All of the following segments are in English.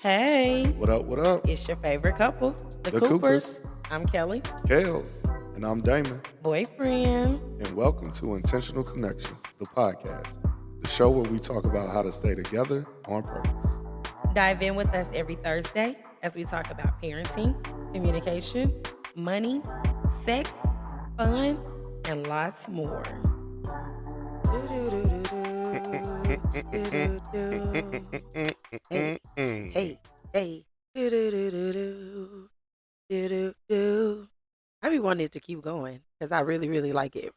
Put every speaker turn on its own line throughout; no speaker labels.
Hey,
What up, what up?
it's your favorite couple, the
The
Coopers.
Coopers.
I'm Kelly,
Kales. And I'm Damon.
boyfriend.
And welcome to Intentional Connections, the podcast, the show where we talk about how to stay together on purpose.
Dive in with us every Thursday as we talk about parenting, communication, money, sex, fun, and lots more. Hey, hey, hey. I be wanting it to keep going because I really, really like it.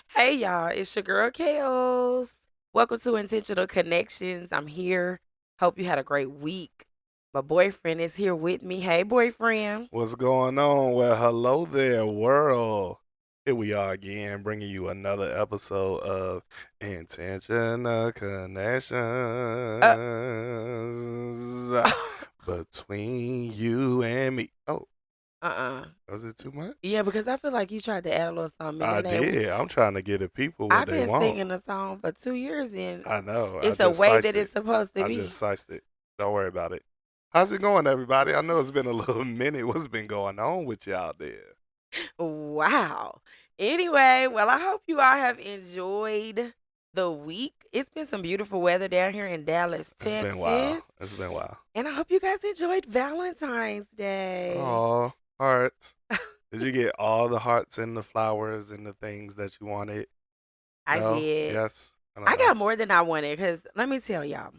Hey, y'all, it's your girl, Kales. Welcome to Intentional Connections. I'm here. Hope you had a great week. My boyfriend is here with me. Hey, boyfriend.
What's going on? Well, hello there, world. Here we are again, bringing you another episode of Intentional Connections between you and me. Oh, was it too much?
Yeah, because I feel like you tried to add a little something.
I did. I'm trying to get the people what
I've
they
been
want.
singing a song for 2 years, and
I know.
it's
I
a
just
way
sized
that it's
it.
supposed to
I
be.
just sized it. Don't worry about it. How's it going, everybody? I know it's been a little minute. What's been going on with you out there?
Wow. Anyway, well, I hope you all have enjoyed the week. It's been some beautiful weather down here in Dallas,
It's
Texas.
been wild. It's been wild.
And I hope you guys enjoyed Valentine's Day.
Oh, hearts. Did you get all the hearts and the flowers and the things that you wanted?
I
No?
did.
Yes?
I got more than I wanted because let me tell y'all,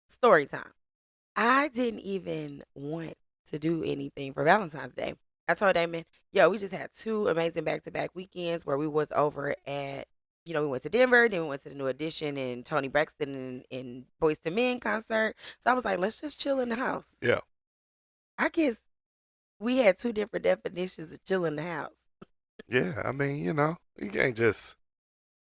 story time. I didn't even want to do anything for Valentine's Day. I told Damon, yo, we just had 2 amazing back-to-back weekends where we was over at, we went to Denver, then we went to the New Edition and Tony Braxton and Boyz II Men concert. So I was like, let's just chill in the house.
Yeah.
I guess we had 2 different definitions of chill in the house.
Yeah, I mean, you can't just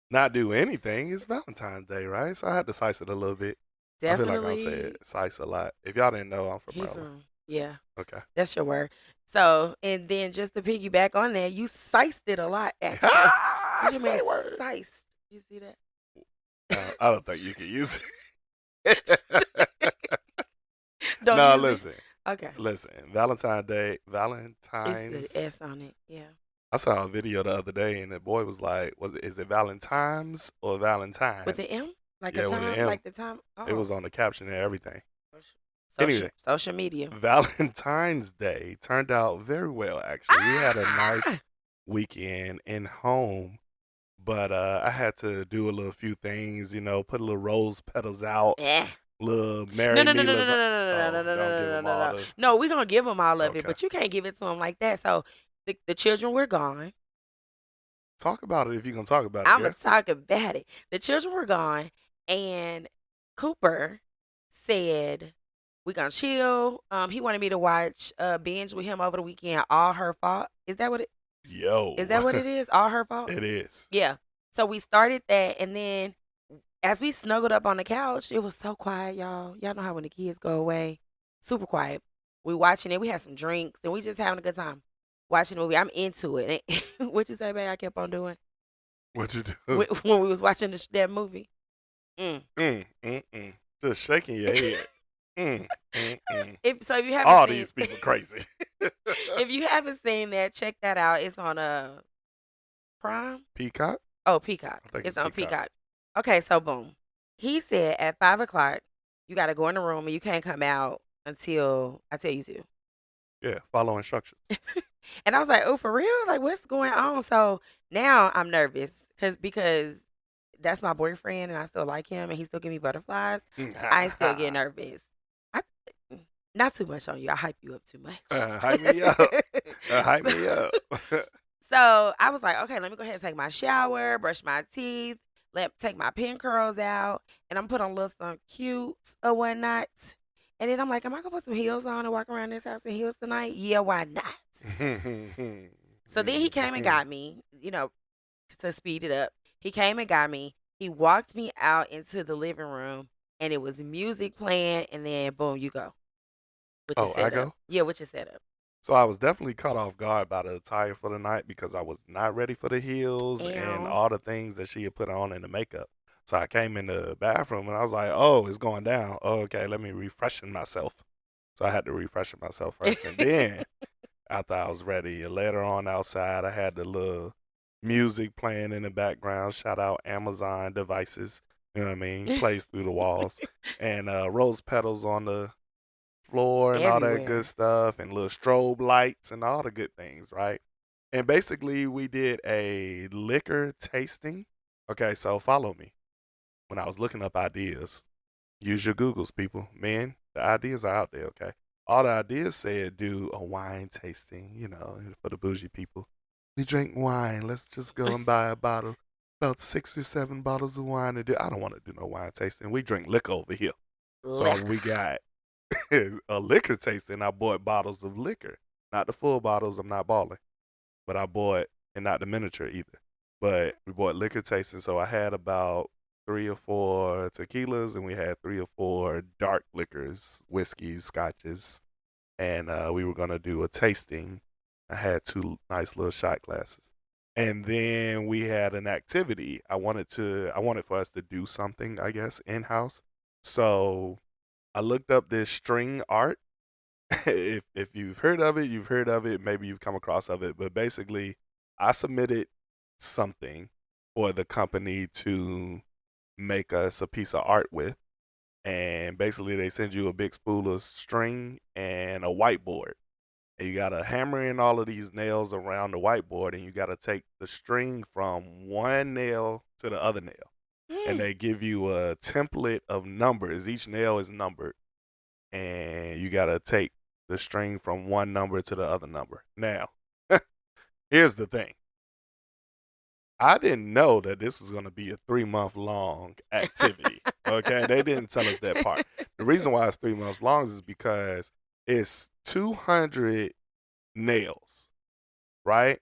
not do anything. It's Valentine's Day, right? So I had to size it a little bit.
Definitely.
I feel like I said size a lot. If y'all didn't know, I'm from Maryland.
Yeah.
Okay.
That's your word. So, and then just to piggyback on that, you sized it a lot, actually. What you mean, sized? You see that?
I don't think you can use it.
Don't
no,
use
listen.
it? Okay.
Listen, Valentine's.
It's an S on it, yeah.
I saw a video the other day, and the boy was like, is it Valentine's or Valentine's?
With the M? Like
Yeah,
a
with
time?
the M.
Like the time? Oh.
It was on the caption and everything.
Social,
Anyway.
social media.
Valentine's Day turned out very well, actually. We had a nice weekend in home, but I had to do a little few things, put a little rose petals out, little Mary
No,
Me.
No, we're going to give them all of it,
Okay.
but you can't give it to them like that. So the children were gone.
Talk about it if you're going to talk about it.
I'm going to talk about it. The children were gone, and Cooper said, we're going to chill. He wanted me to watch binge with him over the weekend, All Her Fault. Is that what it Is that what it is? All Her Fault?
It is.
Yeah. So we started that, and then as we snuggled up on the couch, it was so quiet, y'all. Y'all know how when the kids go away, super quiet. We watching it. We had some drinks, and we just having a good time watching the movie. I'm into it. What you say, babe? I kept on doing.
What you do?
When we was watching that movie.
Just shaking your head.
If you haven't
all
seen,
these people crazy.
If you haven't seen that, check that out. It's on Prime.
Peacock?
Oh, Peacock.
I think
It's
it's
on
Peacock.
Peacock. Okay, so boom. He said at 5:00 you got to go in the room and you can't come out until I tell you to.
Yeah, follow instructions.
And I was like, oh, for real? Like, what's going on? So now I'm nervous because that's my boyfriend and I still like him and he still give me butterflies. I still get nervous. Not too much on you. I hype you up too much.
Hype me up. Hype me up.
So I was like, okay, let me go ahead and take my shower, brush my teeth, take my pin curls out, and I'm put on a little something cute or whatnot. And then I'm like, am I gonna put some heels on and walk around this house in heels tonight? Yeah, why not? So then he came and got me, to speed it up. He came and got me. He walked me out into the living room, and it was music playing, and then boom, you go.
I go?
Yeah, with your setup.
So I was definitely caught off guard by the attire for the night because I was not ready for the heels and all the things that she had put on in the makeup. So I came in the bathroom and I was like, oh, it's going down. Oh, okay, let me refreshen myself. So I had to refresh myself first. And then after I was ready, later on outside, I had the little music playing in the background. Shout out Amazon devices. You know what I mean? Plays through the walls. And rose petals on the floor and all that good
Everywhere.
stuff and little strobe lights and all the good things, right? And basically, we did a liquor tasting. Okay, so follow me. When I was looking up ideas, use your Googles, people. Man, the ideas are out there, okay? All the ideas said do a wine tasting, for the bougie people. We drink wine. Let's just go and buy a bottle, about 6 or 7 bottles of wine to do. I don't want to do no wine tasting. We drink liquor over here. So we
Lick.
got a liquor tasting. I bought bottles of liquor, not the full bottles. I'm not balling, but I bought, and not the miniature either. But we bought liquor tasting. So I had about 3 or 4 tequilas, and we had 3 or 4 dark liquors, whiskeys, scotches, and we were gonna do a tasting. I had 2 nice little shot glasses, and then we had an activity. I wanted for us to do something, I guess, in house. So I looked up this string art. If you've heard of it, you've heard of it. Maybe you've come across of it, but basically, I submitted something for the company to make us a piece of art with. And basically, they send you a big spool of string and a whiteboard. And you got to hammer in all of these nails around the whiteboard, and you got to take the string from one nail to the other nail. And
Mm.
they give you a template of numbers. Each nail is numbered, and you got to take the string from one number to the other number. Now, here's the thing. I didn't know that this was going to be a 3-month long activity. Okay, they didn't tell us that part. The reason why it's 3 months long is because it's 200 nails, right?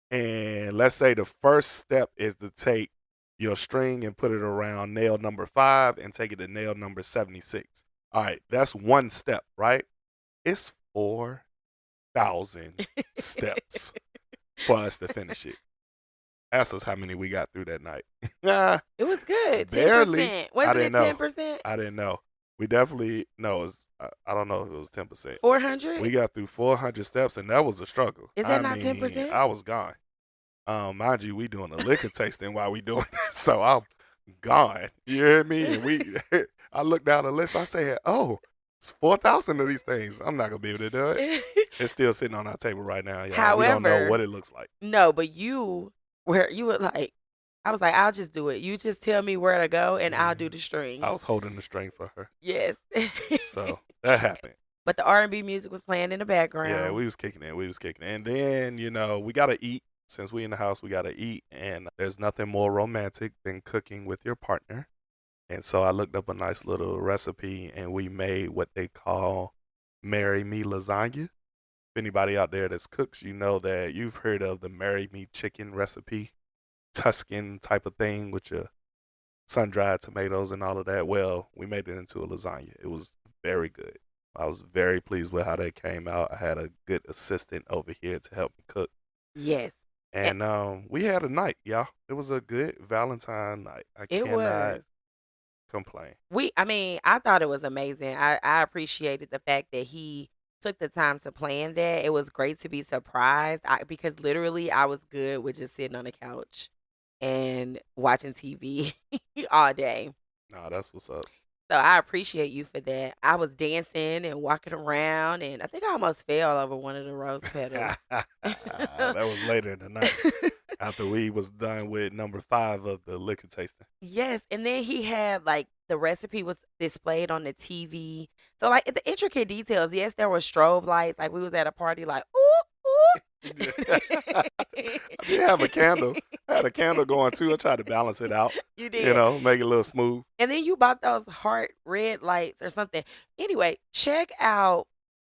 And let's say the first step is to take your string and put it around nail number 5 and take it to nail number 76. All right, that's one step, right? It's 4,000 steps for us to finish it. Ask us how many we got through that night.
It was good.
Barely.
10%.
I
Wasn't
didn't
it
know.
10%?
I didn't know. We definitely no. It was, I don't know if it was 10%.
400?
We got through 400 steps, and that was a struggle.
Is
I
that not
mean,
10%?
I was gone. Mind you, we doing a liquor tasting while we doing this, so I'm gone. You hear me? And we, I looked down the list. I said, "Oh, it's 4,000 of these things. I'm not gonna be able to do it." It's still sitting on our table right now, y'all. We don't know
However,
what it looks like.
no, but you were like, I was like, I'll just do it. You just tell me where to go and I'll do
Mhm.
the
I
strings.
was holding the string for her,
Yes.
so that happened.
But the R&B music was playing in the
Yeah,
background.
we was kicking it. We was kicking it. And then, we got to eat. Since we in the house, we got to eat. And there's nothing more romantic than cooking with your partner. And so I looked up a nice little recipe and we made what they call Marry Me lasagna. If anybody out there that's cooks, you know that you've heard of the Marry Me chicken recipe, Tuscan type of thing with your sun-dried tomatoes and all of that. Well, we made it into a lasagna. It was very good. I was very pleased with how that came out. I had a good assistant over here to help me cook.
Yes. A-
And we had a night, y'all. It was a good Valentine night. I
It
cannot
was.
complain.
I mean, I thought it was amazing. I appreciated the fact that he took the time to plan that. It was great to be surprised because literally I was good with just sitting on the couch and watching TV all day.
Nah, that's what's up.
So I appreciate you for that. I was dancing and walking around, and I think I almost fell over one of the rose petals.
That was later in the night after we was done with number 5 of the liquor tasting.
Yes, and then he had like the recipe was displayed on the TV. So like the intricate details. Yes, there were strobe lights. Like we was at a party, like ooh
I did have a candle. I had a candle going too. I tried to balance it out,
You did.
make it a little smooth.
And then you bought those heart red lights or something. Anyway, check out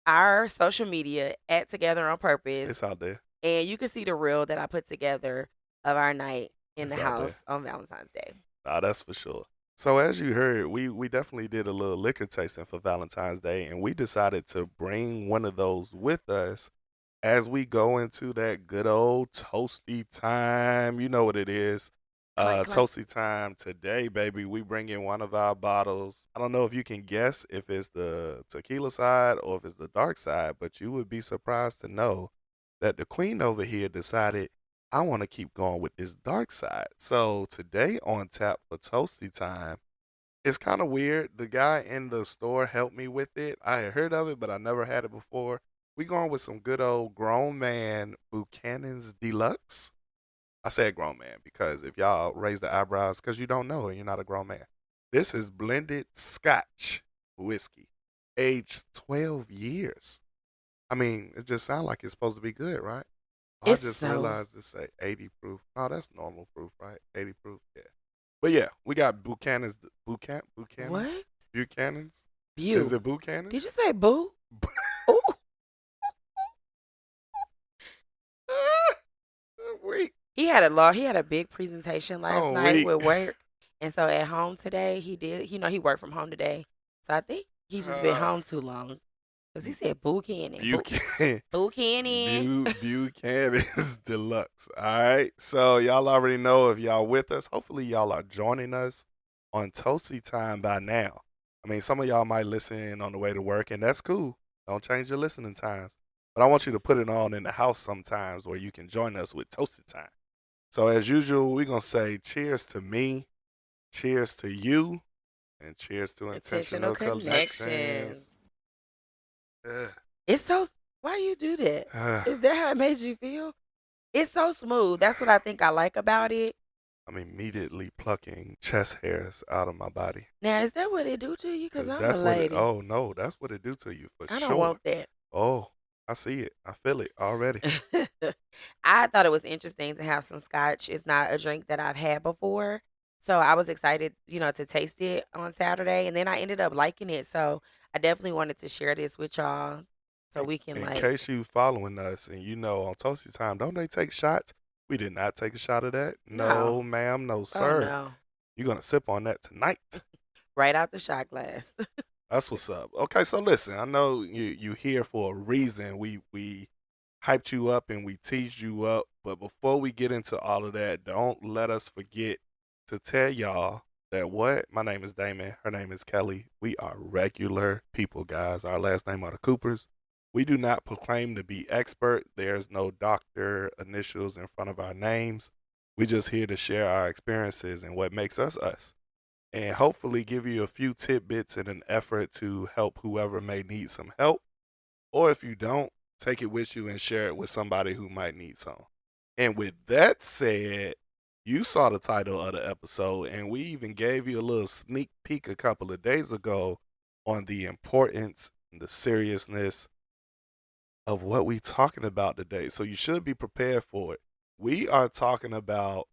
our social media at Together on Purpose,
It's out there.
and you can see the reel that I put together of our night in the
It's out
house
there.
on Valentine's Day.
Nah, that's for sure. So as you heard, we definitely did a little liquor tasting for Valentine's Day, and we decided to bring one of those with us as we go into that good old toasty time. You know what it is.
Clank, clank.
Toasty time today, baby. We bring in one of our bottles. I don't know if you can guess if it's the tequila side or if it's the dark side, but you would be surprised to know that the queen over here decided I want to keep going with this dark side. So today on tap for Toasty time, it's kind of weird. The guy in the store helped me with it. I had heard of it, but I never had it before. We going with some good old grown man Buchanan's Deluxe. I said grown man because if y'all raise the eyebrows because you don't know and you're not a grown man. This is blended Scotch whiskey, aged 12 years. I mean, it just sounds like it's supposed to be good, right? I
It's
just
so
realized this say 80 proof. Oh, that's normal proof, right? 80 proof, yeah. But yeah, we got Buchanan's,
what?
Buchanan's. Is
Bew.
it
Did you
Buchanan's?
say boo? Ooh.
Wait,
He had a big presentation last
oh
night
wait.
with work. And so at home today, he worked from home today. So I think he just been
Uh,
home too long. Because he said Buchanan.
Buchanan.
Buchanan.
Buchanan's Deluxe. All right. So y'all already know if y'all with us. Hopefully y'all are joining us on Toasty time by now. I mean, some of y'all might listen on the way to work, and that's cool. Don't change your listening times. But I want you to put it on in the house sometimes where you can join us with Toasty time. So as usual, we're gonna say cheers to me, cheers to you, and cheers to
Intentional
intentional
connections.
connections. Ugh.
It's so, why you do that?
Ugh.
Is that how it made you feel? It's so smooth. That's what I think I like about it.
I'm immediately plucking chest hairs out of my body.
Now, is that what it do to you? Because
Cause
I'm a
that's what it
lady.
oh no, that's what it do to you for
I don't
sure.
want that.
Oh, I see it. I feel it already.
I thought it was interesting to have some scotch. It's not a drink that I've had before. So I was excited, to taste it on Saturday. And then I ended up liking it. So I definitely wanted to share this with y'all so
In,
we can,
in
like,
case you following us and you know on Toasty Time, don't they take shots? We did not take a shot of that.
no.
No, ma'am, no,
Oh,
sir.
no.
You're gonna sip on that tonight.
Right out the shot glass.
That's what's up. Okay, so listen, I know you here for a reason. We hyped you up and we teased you up, but before we get into all of that, don't let us forget to tell y'all that what my name is Damon, her name is Kelly. We are regular people, guys. Our last name are the Coopers. We do not proclaim to be expert. There's no doctor initials in front of our names. We just here to share our experiences and what makes us us and hopefully give you a few tidbits in an effort to help whoever may need some help. Or if you don't, take it with you and share it with somebody who might need some. And with that said, you saw the title of the episode, and we even gave you a little sneak peek a couple of days ago on the importance and the seriousness of what we talking about today. So you should be prepared for it. We are talking about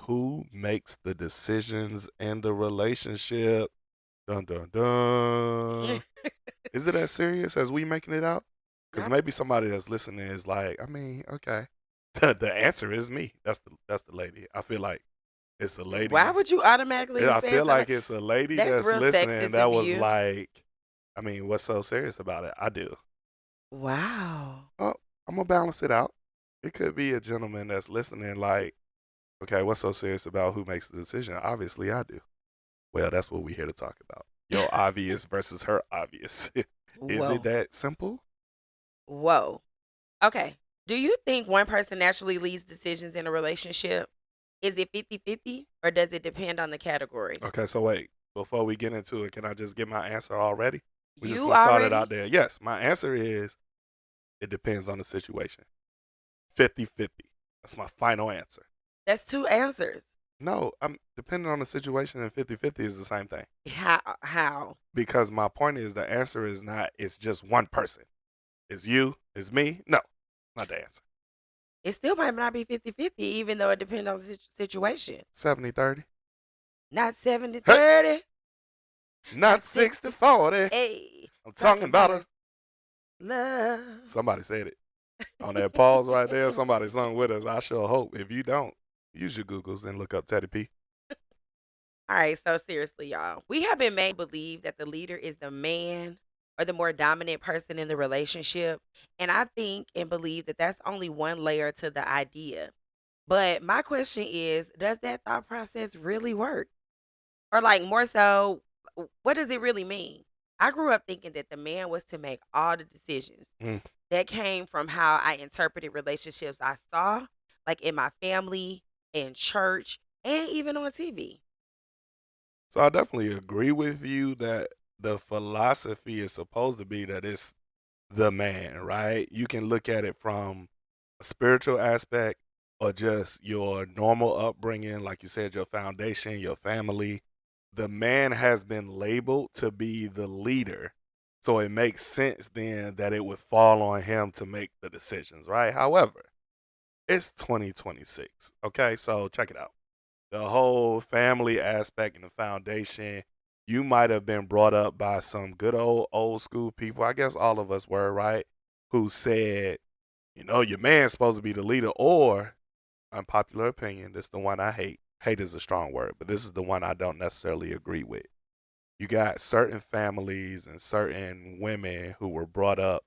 who makes the decisions in the relationship. Dun dun dun. Is it as serious as we making it out? Because
I-
maybe somebody that's listening is like, I mean, okay. The answer is me. That's the lady. I feel like it's a
Why
lady.
would you automatically
Yeah, I
say
feel
something?
like it's a lady
That's
that's
real
listening
sexist
that
of
was
you.
like, I mean, what's so serious about it? I do.
Wow.
Oh, I'm gonna balance it out. It could be a gentleman that's listening, like, okay, what's so serious about who makes the decision? Obviously, I do. Well, that's what we're here to talk about. Your obvious versus her obvious. Is it
Whoa.
that simple?
Whoa. Okay. Do you think one person naturally leads decisions in a relationship? Is it 50-50, or does it depend on the category?
Okay, so wait. Before we get into it, can I just get my answer already? We just
You
gonna start it out
already?
there. Yes, my answer is it depends on the situation. 50-50. That's my final answer.
That's two answers.
No, I'm depending on the situation and 50-50 is the same thing.
How?
Because my point is the answer is not it's just one person. It's you, it's me. No, not the answer.
It still might not be 50-50, even though it depends on the situation.
70-30.
Not
Hey,
70-30.
not
Not
60
60.
40.
Hey,
I'm talking
talking
about
about
a.
a love.
Somebody said it. On that pause right there, somebody sung with us. I sure hope. If you don't, use your Googles and look up Teddy P.
All right, so seriously, y'all, we have been made to believe that the leader is the man or the more dominant person in the relationship. And I think and believe that that's only one layer to the idea. But my question is, does that thought process really work? Or like more so, what does it really mean? I grew up thinking that the man was to make all the decisions.
Mm.
That came from how I interpreted relationships I saw, like in my family, in church, and even on TV.
So I definitely agree with you that the philosophy is supposed to be that it's the man, right? You can look at it from a spiritual aspect or just your normal upbringing, like you said, your foundation, your family. The man has been labeled to be the leader. So it makes sense then that it would fall on him to make the decisions, right? However, it's 2026. Okay, so check it out. The whole family aspect and the foundation, you might have been brought up by some good old school people. I guess all of us were, right? Who said, your man's supposed to be the leader, or unpopular opinion, this is the one I hate. Hate is a strong word, but this is the one I don't necessarily agree with. You got certain families and certain women who were brought up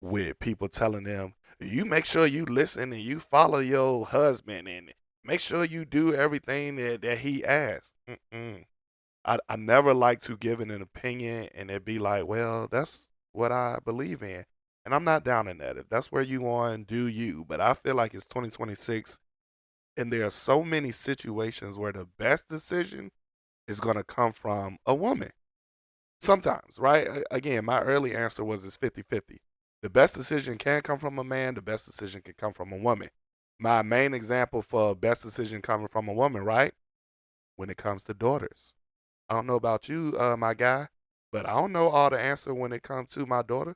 with people telling them, you make sure you listen and you follow your husband and make sure you do everything that he asks. Mm-mm. I never like to give an opinion and it be like, well, that's what I believe in. And I'm not down in that. If that's where you on, do you. But I feel like it's 2026 and there are so many situations where the best decision is going to come from a woman. Sometimes, right? Again, my early answer was it's 50-50. The best decision can come from a man, the best decision can come from a woman. My main example for best decision coming from a woman, right? When it comes to daughters. I don't know about you, my guy, but I don't know all the answer when it comes to my daughter.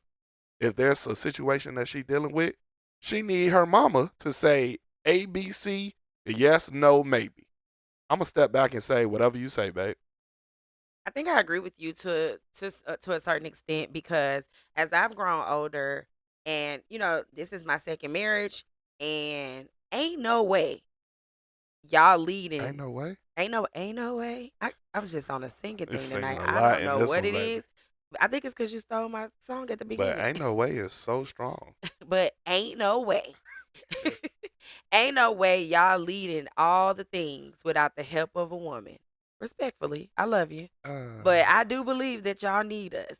If there's a situation that she dealing with, she need her mama to say A, B, C, yes, no, maybe. I'm gonna step back and say whatever you say, babe.
I think I agree with you to a certain extent because as I've grown older, and this is my second marriage, and ain't no way y'all
Ain't
leading.
no way.
Ain't no way. I was just on a singing
It's
thing
singing
tonight.
a
I
lot
don't
in
know
this
what
one,
it
baby.
is. I think it's because you stole my song at the
But
beginning.
ain't no way is so strong.
But ain't no way. Ain't no way y'all leading all the things without the help of a woman. Respectfully, I love you. But
Uh,
I do believe that y'all need us.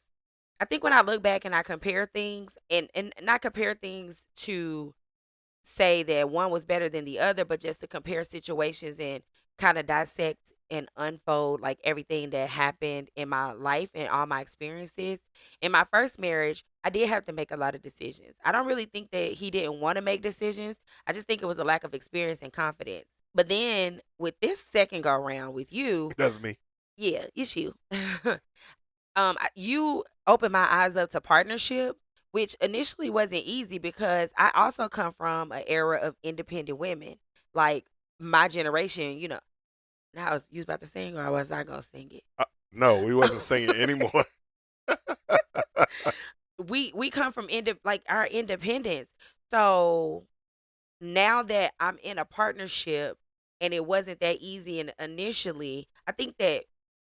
I think when I look back and I compare things and not compare things to say that one was better than the other, but just to compare situations and kind of dissect and unfold like everything that happened in my life and all my experiences. In my first marriage, I did have to make a lot of decisions. I don't really think that he didn't want to make decisions. I just think it was a lack of experience and confidence. But then with this second go round with you,
that's me.
yeah, it's you. You opened my eyes up to partnership, which initially wasn't easy because I also come from an era of independent women, like my generation. Now you was about to sing, or was I gonna sing it?
No, we wasn't singing anymore.
We come from like our independence. So now that I'm in a partnership and it wasn't that easy and initially, I think that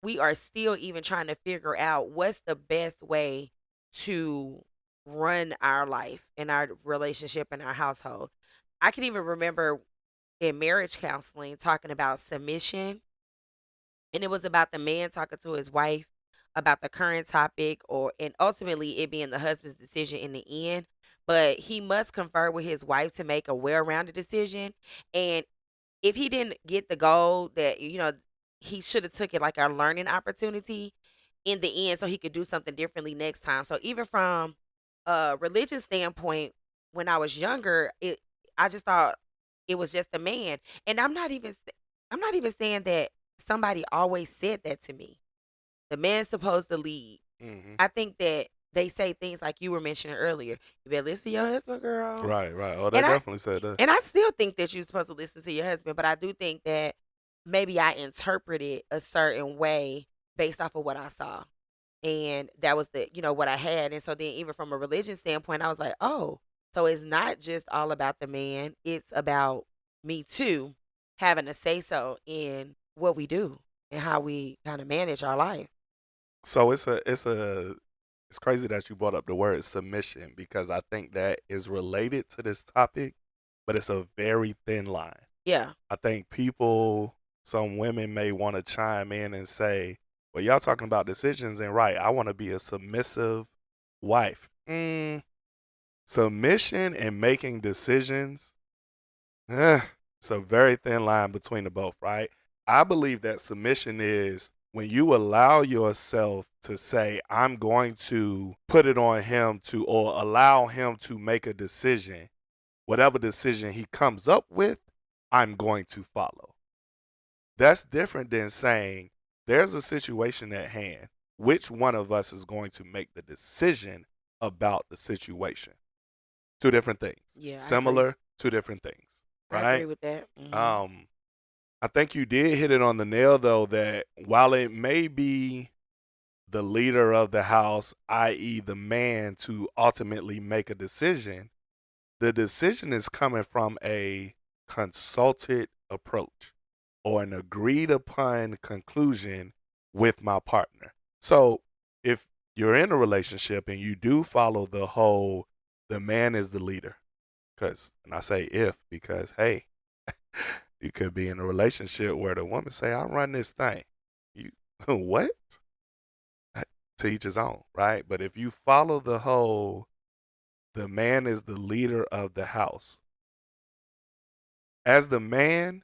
we are still even trying to figure out what's the best way to run our life and our relationship and our household. I can even remember in marriage counseling talking about submission, and it was about the man talking to his wife about the current topic, or and ultimately it being the husband's decision in the end, but he must confer with his wife to make a well-rounded decision. And if he didn't get the goal that he should have took it like a learning opportunity in the end so he could do something differently next time. So even from a religious standpoint, when I was younger, I just thought it was just a man. And I'm not even saying that somebody always said that to me. The man's supposed to lead.
Hmm.
I think that they say things like you were mentioning earlier. You better listen to your husband, girl.
Right, right. Oh,
And
that
I
definitely said that.
and I still think that you're supposed to listen to your husband, but I do think that maybe I interpreted a certain way based off of what I saw. And that was what I had. And so then even from a religion standpoint, I was like, oh, so it's not just all about the man. It's about me too, having a say so in what we do and how we kind of manage our life.
So it's crazy that you brought up the word submission because I think that is related to this topic, but it's a very thin line.
Yeah.
I think some women may want to chime in and say, well, y'all talking about decisions and right, I want to be a submissive wife. Submission and making decisions, it's a very thin line between the both, right? I believe that submission is when you allow yourself to say, I'm going to put it on him to, or allow him to make a decision. Whatever decision he comes up with, I'm going to follow. That's different than saying, there's a situation at hand. Which one of us is going to make the decision about the situation? Two different things.
Yeah, I agree.
Similar, two different things,
I agree
right?
with that.
I think you did hit it on the nail, though, that while it may be the leader of the house, i.e., the man, to ultimately make a decision, the decision is coming from a consulted approach or an agreed upon conclusion with my partner. So if you're in a relationship and you do follow the man is the leader, and I say if, because hey, you could be in a relationship where the woman say, I run this thing. You, what? To each his own, right? But if you follow the man is the leader of the house, as the man,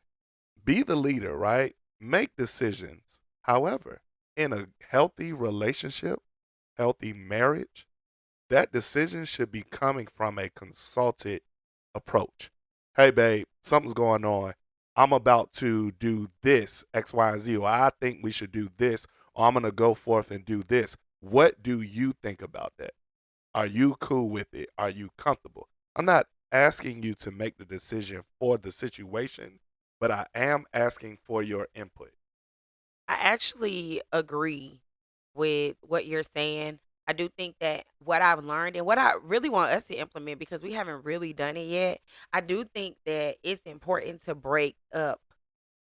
be the leader, right? Make decisions. However, in a healthy relationship, healthy marriage, that decision should be coming from a consulted approach. Hey, babe, something's going on. I'm about to do this, X, Y, and Z, or I think we should do this, or I'm going to go forth and do this. What do you think about that? Are you cool with it? Are you comfortable? I'm not asking you to make the decision for the situation, but I am asking for your input.
I actually agree with what you're saying. I do think that what I've learned and what I really want us to implement, because we haven't really done it yet, I do think that it's important to break up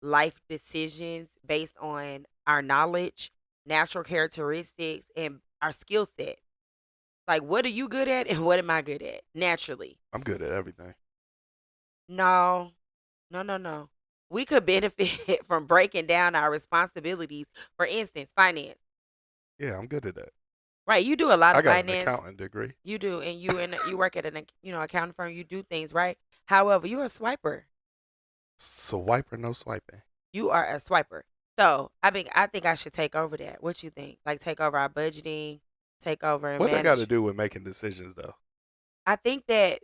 life decisions based on our knowledge, natural characteristics, and our skill set. Like, what are you good at and what am I good at naturally?
I'm good at everything.
No, no, no, no. We could benefit from breaking down our responsibilities. For instance, finance.
Yeah, I'm good at that.
Right, you do a lot
I
of
got an
finance.
accounting degree.
You do, and you work at accounting firm. You do things right. However, you're a swiper.
Swiper, no swiping.
You are a swiper. So I think I should take over that. What you think? Like take over our budgeting, take over and
What that got to
manage.
do with making decisions, though?
I think that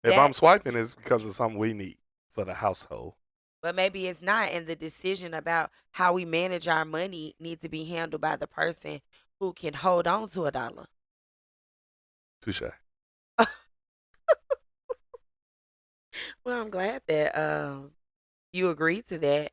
If I'm
that,
swiping, it's because of something we need for the household.
but maybe it's not. And the decision about how we manage our money needs to be handled by the person who can hold on to a dollar.
Touche.
Well, I'm glad that you agreed to that.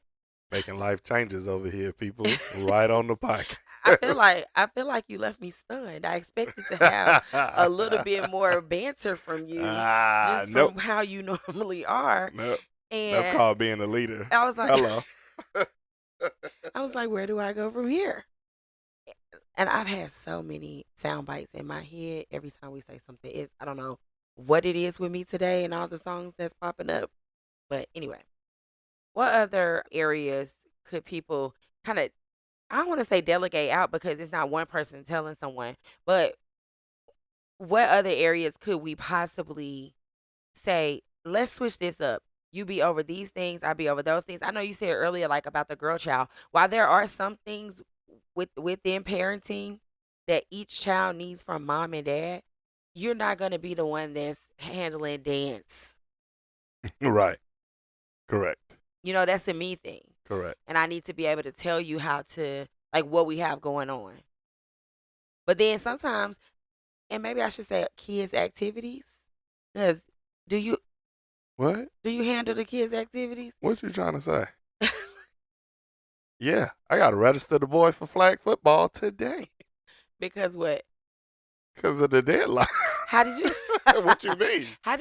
Making life changes over here, people. Right on the podcast.
I feel like you left me stunned. I expected to have a little bit more banter from you, just
Nope.
from how you normally are.
Nope. That's
And
called being a leader.
I was like,
Hello.
I was like, where do I go from here? And I've had so many sound bites in my head every time we say something. I don't know what it is with me today and all the songs that's popping up. But anyway, what other areas could people kind of, I don't want to say delegate out because it's not one person telling someone, but what other areas could we possibly say, let's switch this up? You be over these things, I be over those things. I know you said earlier, like about the girl child. While there are some things within parenting that each child needs from mom and dad, you're not gonna be the one that's handling dance.
Right. Correct.
That's a me thing.
Correct.
And I need to be able to tell you how to, like, what we have going on. But then sometimes, and maybe I should say kids activities, because do you
What?
do you handle the kids activities?
What you trying to say? Yeah, I got to register the boy for flag football today
Because what?
because of the deadline.
How did you?
What you mean?
How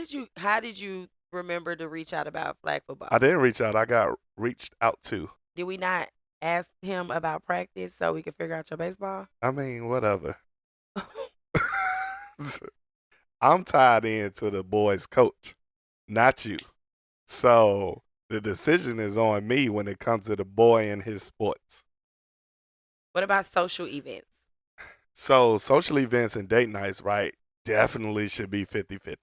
did you remember to reach out about flag football?
I didn't reach out. I got reached out to.
Did we not ask him about practice so we could figure out your baseball?
I mean, whatever. I'm tied into the boys' coach, not you. So The decision is on me when it comes to the boy and his sports.
What about social events?
So social events and date nights, right, definitely should be 50-50.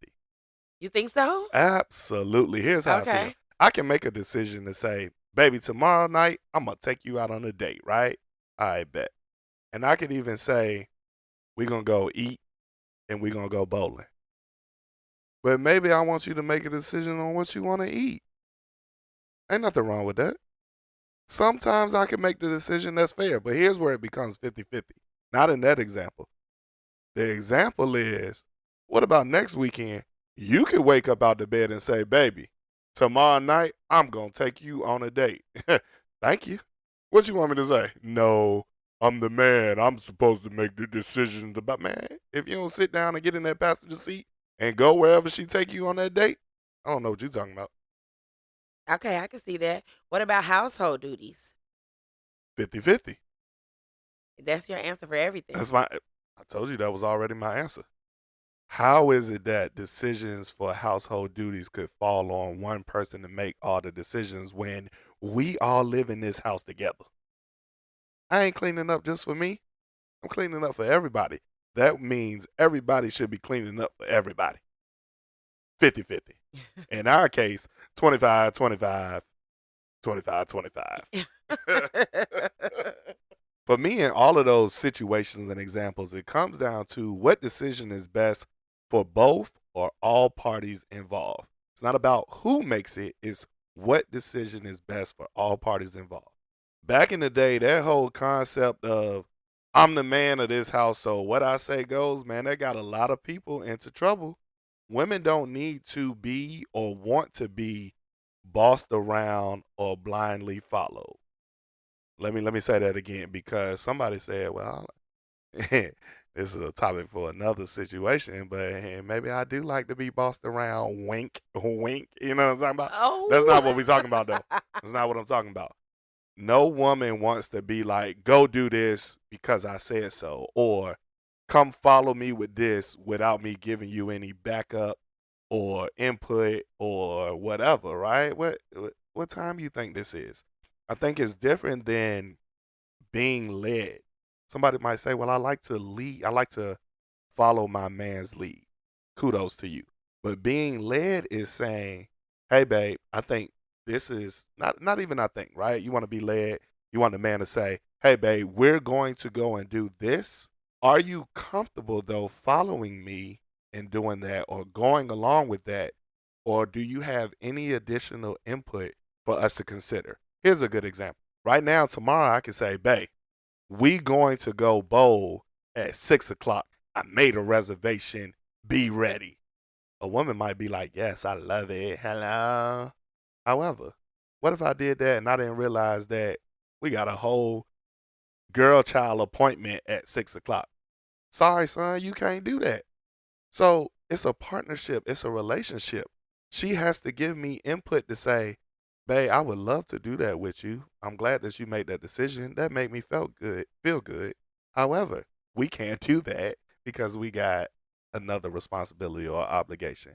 You think so?
Absolutely. Here's how I feel.
Okay.
I can make a decision to say, baby, tomorrow night, I'm going to take you out on a date, right? I bet. And I could even say, we're going to go eat and we're going to go bowling. But maybe I want you to make a decision on what you want to eat. Ain't nothing wrong with that. Sometimes I can make the decision that's fair, but here's where it becomes 50-50. Not in that example. The example is, what about next weekend? You could wake up out the bed and say, baby, tomorrow night, I'm going to take you on a date. Thank you. What you want me to say? No, I'm the man. I'm supposed to make the decisions about, man. If you don't sit down and get in that passenger seat and go wherever she take you on that date, I don't know what you're talking about.
Okay, I can see that. What about household duties?
50-50.
That's your answer for everything.
I told you that was already my answer. How is it that decisions for household duties could fall on one person to make all the decisions when we all live in this house together? I ain't cleaning up just for me. I'm cleaning up for everybody. That means everybody should be cleaning up for everybody. 50-50. In our case, 25-25, 25-25. For me, in all of those situations and examples, it comes down to what decision is best for both or all parties involved. It's not about who makes it, it's what decision is best for all parties involved. Back in the day, that whole concept of I'm the man of this house, so what I say goes, man, that got a lot of people into trouble. Women don't need to be or want to be bossed around or blindly followed. Let me say that again because somebody said, well, this is a topic for another situation, but maybe I do like to be bossed around, wink, wink. You know what I'm talking about? That's not what we're talking about, though. That's not what I'm talking about. No woman wants to be like, go do this because I said so, or come follow me with this without me giving you any backup or input or whatever, right? What time you think this is? I think it's different than being led. Somebody might say, well, I like to lead. I like to follow my man's lead. Kudos to you. But being led is saying, hey, babe, I think this is not even I think, right? You want to be led. You want the man to say, hey, babe, we're going to go and do this. Are you comfortable, though, following me and doing that or going along with that? Or do you have any additional input for us to consider? Here's a good example. Right now, tomorrow, I can say, babe, we going to go bowl at 6 o'clock. I made a reservation. Be ready. A woman might be like, yes, I love it. Hello. However, what if I did that and I didn't realize that we got a whole girl child appointment at 6 o'clock? Sorry, son, you can't do that. So it's a partnership. It's a relationship. She has to give me input to say, babe, I would love to do that with you. I'm glad that you made that decision. That made me feel good. However, we can't do that because we got another responsibility or obligation.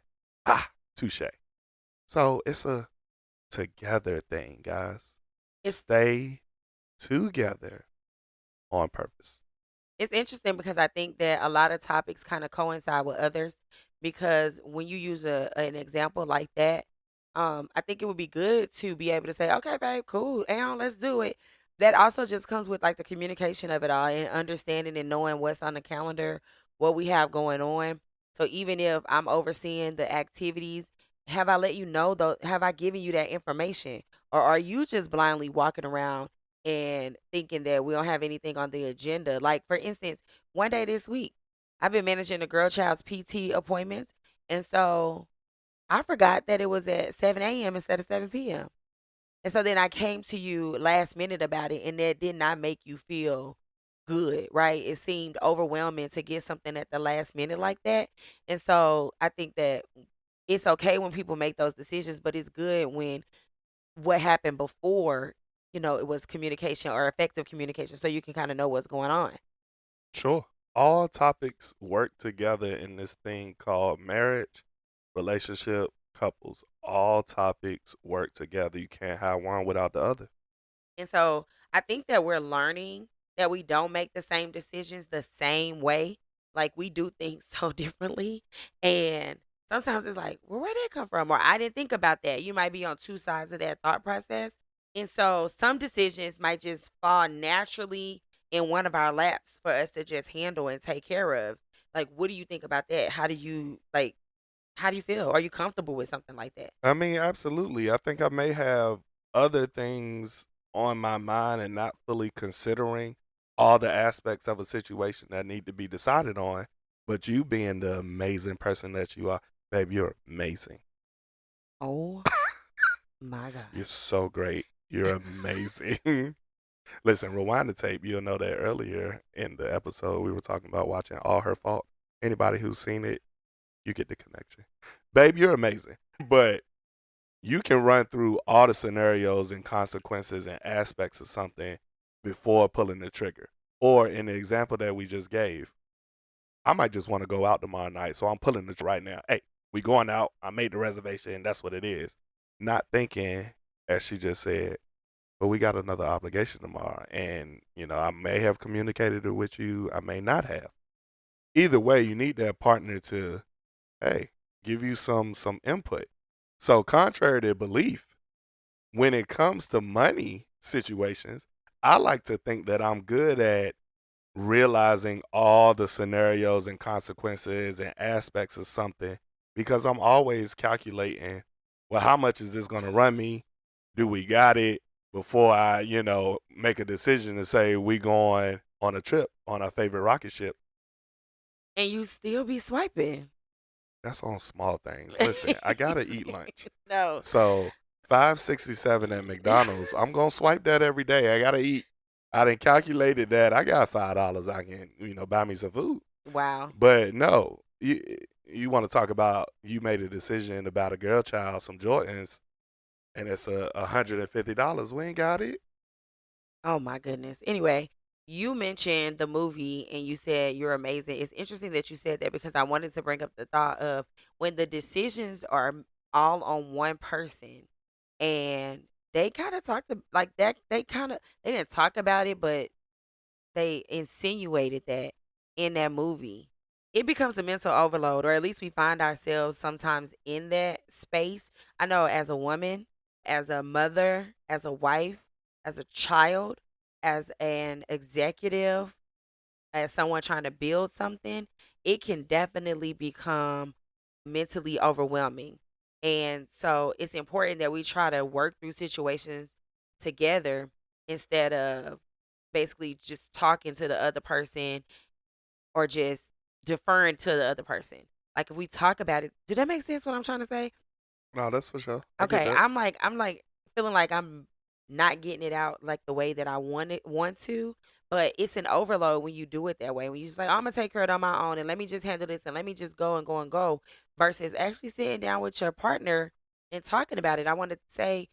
Touche. So it's a together thing, guys.
It's
Stay together on purpose.
It's interesting because I think that a lot of topics kind of coincide with others because when you use an example like that, I think it would be good to be able to say, okay, babe, cool, and let's do it. That also just comes with like the communication of it all and understanding and knowing what's on the calendar, what we have going on. So even if I'm overseeing the activities, have I let you know though? Have I given you that information? Or are you just blindly walking around and thinking that we don't have anything on the agenda? Like, for instance, one day this week, I've been managing the girl child's PT appointments. And so I forgot that it was at 7 a.m. instead of 7 p.m. And so then I came to you last minute about it, and that did not make you feel good, right? It seemed overwhelming to get something at the last minute like that. And so I think that it's okay when people make those decisions, but it's good when what happened before, it was communication or effective communication so you can kind of know what's going on.
Sure. All topics work together in this thing called marriage, relationship, couples. all topics work together. You can't have one without the other.
And so I think that we're learning that we don't make the same decisions the same way. Like we do things so differently. And sometimes it's like, well, where did that come from? Or I didn't think about that. You might be on two sides of that thought process. And so some decisions might just fall naturally in one of our laps for us to just handle and take care of. Like, what do you think about that? How do you feel? Are you comfortable with something like that?
I mean, absolutely. I think I may have other things on my mind and not fully considering all the aspects of a situation that need to be decided on. But you being the amazing person that you are, babe, you're amazing.
Oh my
You're
God.
so great. You're amazing. Listen, rewind the tape. You'll know that earlier in the episode we were talking about watching All Her Fault. Anybody who's seen it, you get the connection. Babe, you're amazing. But you can run through all the scenarios and consequences and aspects of something before pulling the trigger. Or in the example that we just gave, I might just want to go out tomorrow night, so I'm pulling the trigger right now. Hey, we going out. I made the reservation. That's what it is. Not thinking, as she just said, but we got another obligation tomorrow. And, I may have communicated it with you. I may not have. Either way, you need that partner to, hey, give you some input. So contrary to belief, when it comes to money situations, I like to think that I'm good at realizing all the scenarios and consequences and aspects of something because I'm always calculating, well, how much is this going to run me? Do we got it? Before I, make a decision to say we going on a trip on our favorite rocket ship.
And you still be swiping.
That's on small things. Listen, I gotta eat lunch.
No.
So 567 at McDonald's, I'm gonna swipe that every day. I gotta eat. I done calculated that I got $5 I can, buy me some food.
Wow.
But no, you want to talk about you made a decision about a girl child, some Jordans, and it's $150. We ain't got it.
Oh my goodness. Anyway, you mentioned the movie and you said you're amazing. It's interesting that you said that because I wanted to bring up the thought of when the decisions are all on one person and they kind of talked like that they didn't talk about it, but they insinuated that in that movie. It becomes a mental overload, or at least we find ourselves sometimes in that space. I know as a woman, as a mother, as a wife, as a child, as an executive, as someone trying to build something, it can definitely become mentally overwhelming. And so it's important that we try to work through situations together instead of basically just talking to the other person or just deferring to the other person. Like if we talk about it, did that make sense what I'm trying to say?
No, that's for sure. I get
Okay,
that.
I'm like feeling like I'm not getting it out like the way that I want to, but it's an overload when you do it that way. When you just like, I'm gonna take care of it on my own and let me just handle this and let me just go and go and go versus actually sitting down with your partner and talking about it. I want to say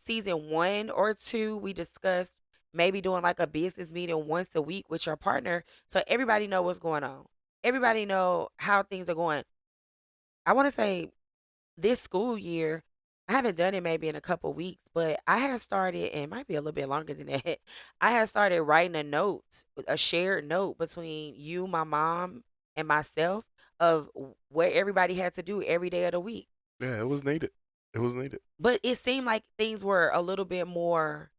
season 1 or 2, we discussed maybe doing like a business meeting once a week with your partner so everybody know what's going on. Everybody know how things are going. I want to say this school year, I haven't done it maybe in a couple weeks, but I had started, and it might be a little bit longer than that. I had started writing a note, a shared note between you, my mom, and myself of what everybody had to do every day of the week.
Yeah, it
S-
was needed. It was needed.
But it seemed like things were a little bit more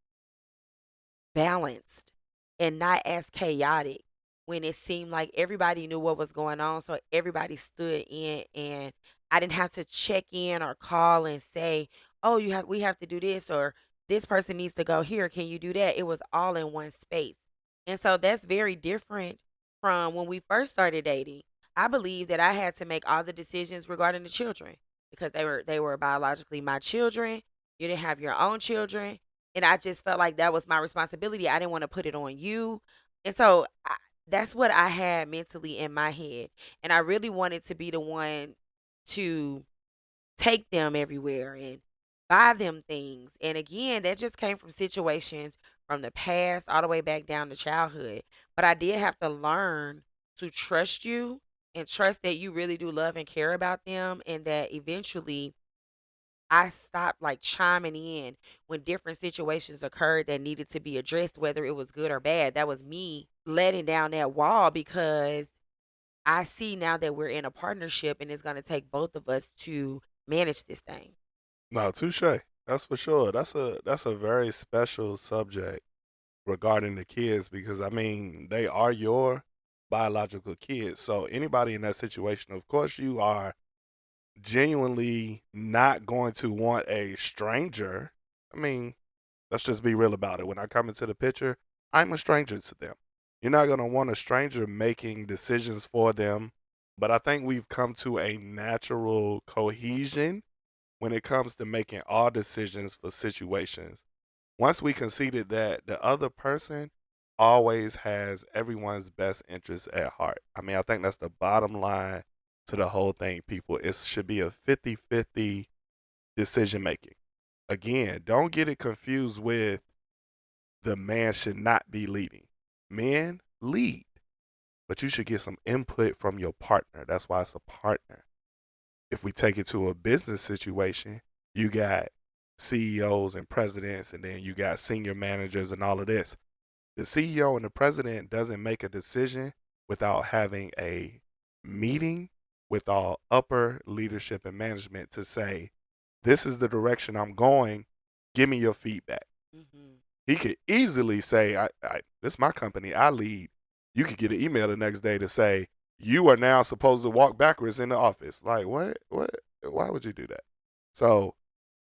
balanced and not as chaotic when it seemed like everybody knew what was going on. So everybody stood in and I didn't have to check in or call and say, "Oh, we have to do this," or "This person needs to go here. Can you do that?" It was all in one space. And so that's very different from when we first started dating. I believe that I had to make all the decisions regarding the children because they were biologically my children. You didn't have your own children, and I just felt like that was my responsibility. I didn't want to put it on you. And so that's what I had mentally in my head. And I really wanted to be the one to take them everywhere and buy them things. And again, that just came from situations from the past all the way back down to childhood. But I did have to learn to trust you and trust that you really do love and care about them and that eventually I stopped like chiming in when different situations occurred that needed to be addressed, whether it was good or bad. That was me letting down that wall because I see now that we're in a partnership and it's going to take both of us to manage this thing.
No, touche. That's for sure. That's a very special subject regarding the kids because I mean they are your biological kids. So anybody in that situation, of course, you are genuinely not going to want a stranger. I mean, let's just be real about it. When I come into the picture, I'm a stranger to them. You're not going to want a stranger making decisions for them. But I think we've come to a natural cohesion when it comes to making all decisions for situations. Once we conceded that the other person always has everyone's best interests at heart. I mean, I think that's the bottom line to the whole thing, people. It should be a 50-50 decision making. Again, don't get it confused with the man should not be leading. Men lead, but you should get some input from your partner. That's why it's a partner. If we take it to a business situation, you got CEOs and presidents, and then you got senior managers and all of this. The CEO and the president doesn't make a decision without having a meeting with all upper leadership and management to say, this is the direction I'm going. Give me your feedback.
Hmm.
He could easily say, this is my company. I lead. You could get an email the next day to say, you are now supposed to walk backwards in the office. Like, what? What? Why would you do that? So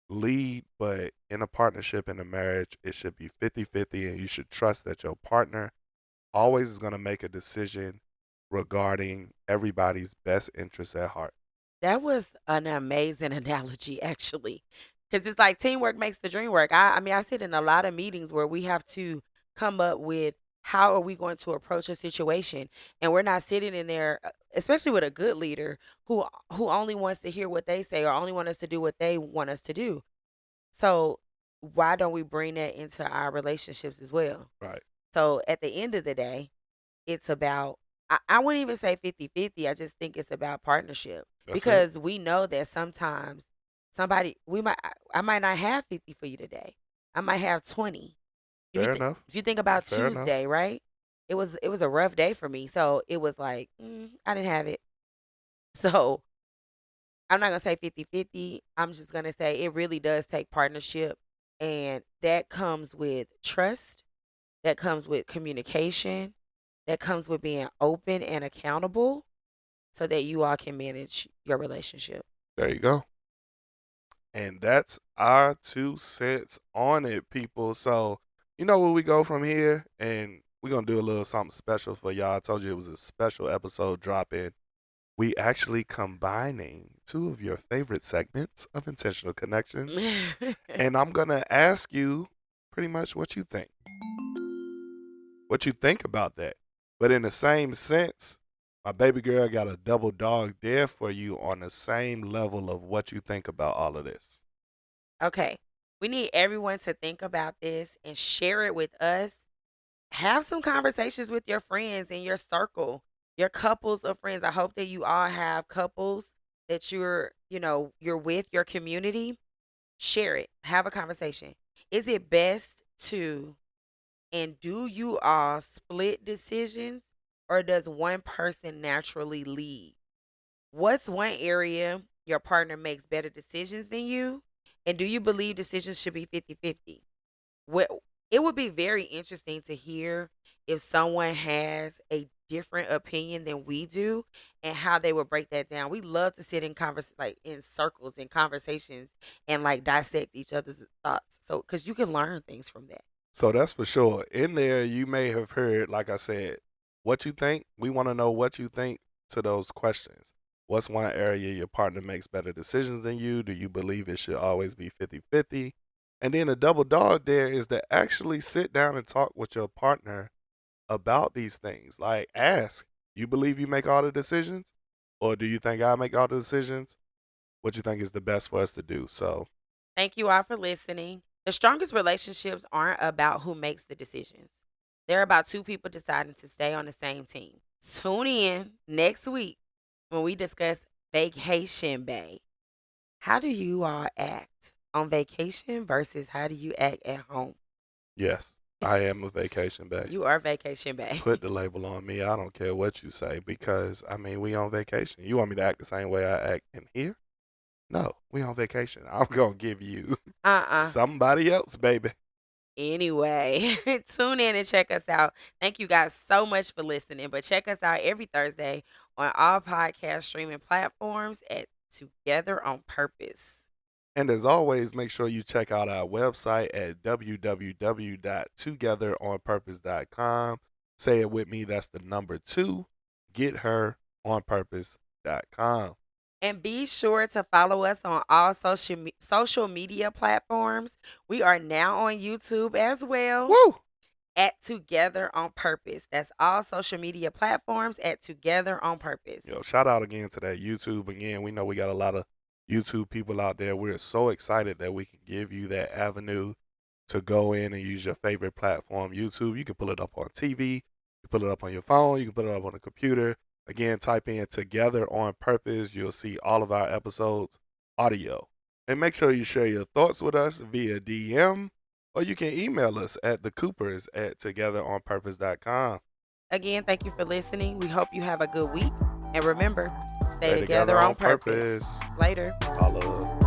lead, but in a partnership, in a marriage, it should be 50-50, and you should trust that your partner always is going to make a decision regarding everybody's best interests at heart.
That was an amazing analogy, actually, because it's like teamwork makes the dream work. I mean, I sit in a lot of meetings where we have to come up with how are we going to approach a situation, and we're not sitting in there, especially with a good leader who only wants to hear what they say or only want us to do what they want us to do. So why don't we bring that into our relationships as well?
Right.
So at the end of the day, it's about I wouldn't even say 50-50. I just think it's about partnership
That's it.
because we know that sometimes somebody we might I might not have 50 for you today. I might have 20.
Fair enough.
If you think about
Fair enough.
Tuesday, right? It was a rough day for me. So it was like, I didn't have it. So I'm not going to say 50-50. I'm just going to say it really does take partnership, and that comes with trust, that comes with communication, that comes with being open and accountable so that you all can manage your relationship.
There you go. And that's our 2 cents on it, people. So, you know where we go from here? And we're going to do a little something special for y'all. I told you it was a special episode drop in. We actually combining two of your favorite segments of Intentional Connections. And I'm going to ask you pretty much what you think. What you think about that. But in the same sense, my baby girl got a double dog there for you on the same level of what you think about all of this.
Okay. We need everyone to think about this and share it with us. Have some conversations with your friends in your circle, your couples of friends. I hope that you all have couples that you're with, your community. Share it. Have a conversation. Is it best to and do you all split decisions, or does one person naturally lead? What's one area your partner makes better decisions than you? And do you believe decisions should be 50-50? What It would be very interesting to hear if someone has a different opinion than we do and how they would break that down. We love to sit in like in circles and conversations and like dissect each other's thoughts. So cuz you can learn things from that.
So that's for sure. In there, you may have heard, like I said, what you think. We want to know what you think to those questions. What's one area your partner makes better decisions than you? Do you believe it should always be 50-50? And then a double dog there is to actually sit down and talk with your partner about these things. Like, ask, you believe you make all the decisions? Or do you think I make all the decisions? What you think is the best for us to do? So,
Thank you all for listening. The strongest relationships aren't about who makes the decisions. They're about two people deciding to stay on the same team. Tune in next week when we discuss Vacation Bay. How do you all act on vacation versus how do you act at home?
Yes, I am a vacation bae.
You are vacation bae.
Put the label on me. I don't care what you say because I mean we on vacation. You want me to act the same way I act in here? No, we on vacation. I'm gonna give you
Uh-uh.
somebody else, baby.
Anyway, tune in and check us out. Thank you guys so much for listening. But check us out every Thursday on all podcast streaming platforms at Together on Purpose.
And as always, make sure you check out our website at www.togetheronpurpose.com. Say it with me. That's the number 2. GetHerOnPurpose.com.
And be sure to follow us on all social media platforms. We are now on YouTube as well.
Woo!
At Together on Purpose. That's all social media platforms at Together on Purpose.
Yo, shout out again to that YouTube. Again, we know we got a lot of YouTube people out there. We're so excited that we can give you that avenue to go in and use your favorite platform, YouTube. You can pull it up on TV, you can pull it up on your phone, you can put it up on a computer. Again, type in Together on Purpose. You'll see all of our episodes audio. And make sure you share your thoughts with us via DM, or you can email us at thecoopers@togetheronpurpose.com.
Again, thank you for listening. We hope you have a good week. And remember, stay together on purpose. Later.
Follow.